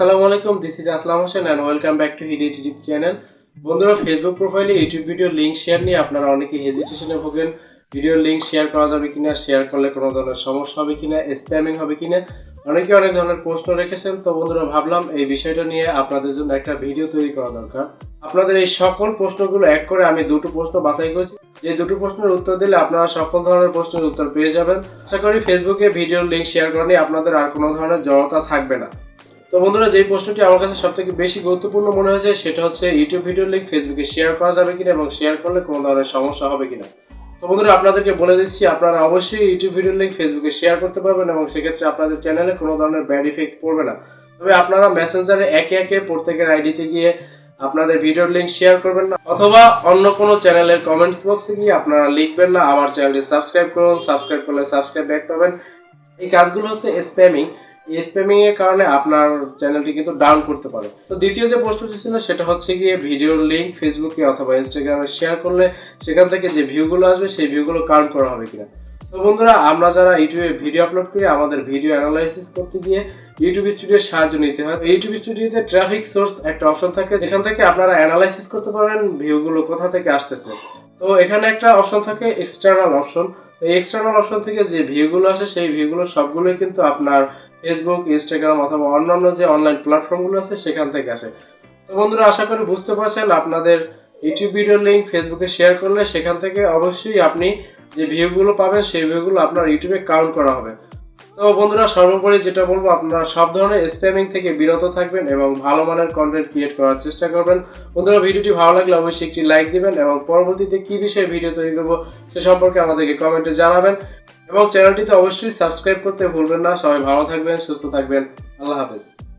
আসসালামু আলাইকুম, this is Aslam Hossain and welcome back to হিডি ইউটিউব চ্যানেল। বন্ধুরা, ফেসবুক প্রোফাইলে ইউটিউব ভিডিওর লিংক শেয়ার নিয়ে আপনারা অনেকেই হেজিটেশনে ভোগেন। ভিডিওর লিংক শেয়ার করা যাবে কিনা, শেয়ার করলে কোনো ধরনের সমস্যা হবে কিনা, স্প্যামিং হবে কিনা, অনেকে অনেক ধরনের প্রশ্ন রেখেছেন। তো বন্ধুরা, ভাবলাম এই বিষয়টা নিয়ে আপনাদের জন্য একটা ভিডিও তৈরি করা দরকার। আপনাদের এই সকল প্রশ্নগুলো এক করে আমি দুটো প্রশ্ন বাছাই করেছি, যে দুটো প্রশ্নের উত্তর দিলে আপনারা সকল ধরনের প্রশ্নের উত্তর পেয়ে যাবেন। আশা করি ফেসবুকে ভিডিওর লিংক শেয়ার করা নিয়ে আপনাদের আর কোনো ধরনের জড়তা থাকবে না। তো বন্ধুরা, যে প্রশ্নটি আমার কাছে সবথেকে বেশি গুরুত্বপূর্ণ মনে হয়েছে সেটা হচ্ছে ইউটিউব ভিডিওর লিংক ফেসবুকে শেয়ার করা যাবে কিনা এবং শেয়ার করলে কোনো ধরনের সমস্যা হবে কিনা। তো বন্ধুরা, আপনাদেরকে বলে দিচ্ছি, আপনারা অবশ্যই ইউটিউব ভিডিওর লিংক ফেসবুকে শেয়ার করতে পারবেন এবং সেক্ষেত্রে আপনাদের চ্যানেলে কোনো ধরনের ব্যাড ইফেক্ট পড়বে না। তবে আপনারা মেসেঞ্জারে একে একে প্রত্যেকের আইডিতে গিয়ে আপনাদের ভিডিওর লিংক শেয়ার করবেন না, অথবা অন্য কোনো চ্যানেলের কমেন্টস বক্সে গিয়ে আপনারা লিখবেন না আমার চ্যানেলটি সাবস্ক্রাইব করুন, সাবস্ক্রাইব করলে সাবস্ক্রাইব ব্যাক পাবেন। এই কাজগুলো হচ্ছে স্প্যামিং। এই স্প্যামিং এর কারণে আপনার চ্যানেলটি কিন্তু ডাউন করতে পারে। তো দ্বিতীয় যে প্রশ্নটি ছিল সেটা হচ্ছে গিয়ে ভিডিওর লিংক ফেসবুকে অথবা ইনস্টাগ্রামে শেয়ার করলে সেখান থেকে যে ভিউগুলো আসবে সেই ভিউগুলো কাউন্ট করা হবে কিনা। তো বন্ধুরা, আমরা যারা ইউটিউবে ভিডিও আপলোড করি আমাদের ভিডিও অ্যানালাইসিস করতে গিয়ে ইউটিউব স্টুডিওর সাহায্য নিতে হয়। ইউটিউব স্টুডিওতে ট্রাফিক সোর্স একটা অপশন থাকে, যেখান থেকে আপনারা অ্যানালাইসিস করতে পারেন ভিউগুলো কোথা থেকে আসতেছে। তো এখানে একটা অপশন থাকে এক্সটার্নাল অপশন। এই এক্সটার্নাল অপশন থেকে যে ভিউগুলো আসে সেই ভিউগুলো সবগুলোই কিন্তু আপনার ফেসবুক, ইনস্টাগ্রাম অথবা অন্যান্য যে অনলাইন প্ল্যাটফর্মগুলো আছে সেখান থেকে আসে। তো বন্ধুরা, আশা করি বুঝতে পারছেন, আপনাদের ইউটিউব ভিডিওর লিংক ফেসবুকে শেয়ার করলে সেখান থেকে অবশ্যই আপনি যে ভিউগুলো পাবেন সেই ভিউগুলো আপনার ইউটিউবে কাউন্ট করা হবে। তো বন্ধুরা, সর্বোপরি যেটা বলবো, আপনারা সব ধরনের স্প্যামিং থেকে বিরত থাকবেন এবং ভালো মানের কন্টেন্ট ক্রিয়েট করার চেষ্টা করবেন। বন্ধুরা, ভিডিওটি ভালো লাগলে অবশ্যই একটি লাইক দিবেন এবং পরবর্তীতে কি বিষয়ে ভিডিও তৈরি করবো সে সম্পর্কে আমাদেরকে কমেন্টে জানাবেন এবং চ্যানেলটিতে অবশ্যই সাবস্ক্রাইব করতে ভুলবেন না। সবাই ভালো থাকবেন, সুস্থ থাকবেন। আল্লাহ হাফেজ।